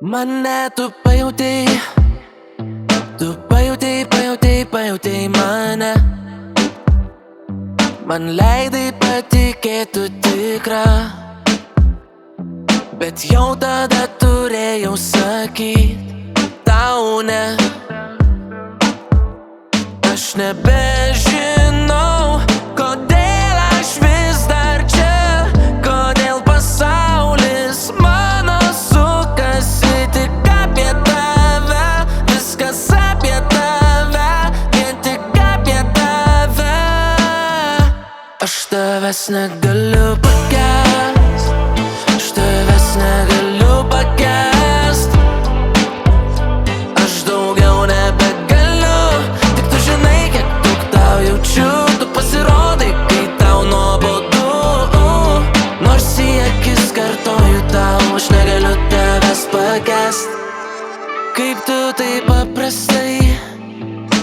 Mane tu pajautei, pajautei mane. Man leidai patikėti tu tikra, bet jau tada turėjau sakyt tau ne. Aš nebežinau, kodėl aš vis dar čia, kodėl pasaulis mano sukasi tik apie tave, viskas apie tave, vien tik apie tave. Aš tavęs negaliu pakęst, aš tavęs negaliu pakęst, aš daugiau nebegaliu, tik tu žinai, kiek daug tau jaučiu. Tu pasirodai, kai tau nuobodu, nors į akis kartoju tau, aš negaliu tavęs pakęst. Kaip tu taip paprastai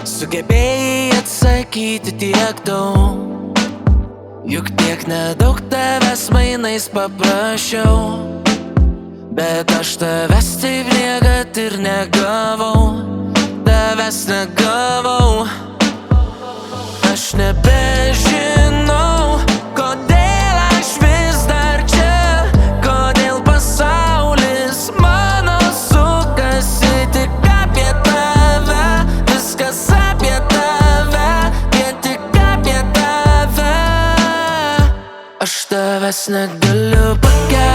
sugebėjai atsakyti tiek daug, juk tiek nedaug tavęs mainais paprašiau, bet aš tavęs taip niekad ir negavau, tavęs negavau. Aš nebežinau, kodėl aš vis dar čia, kodėl pasaulis mano sukasi tik apie tave, viskas apie tave, vien tik apie tave. Aš tavęs negaliu pakęst.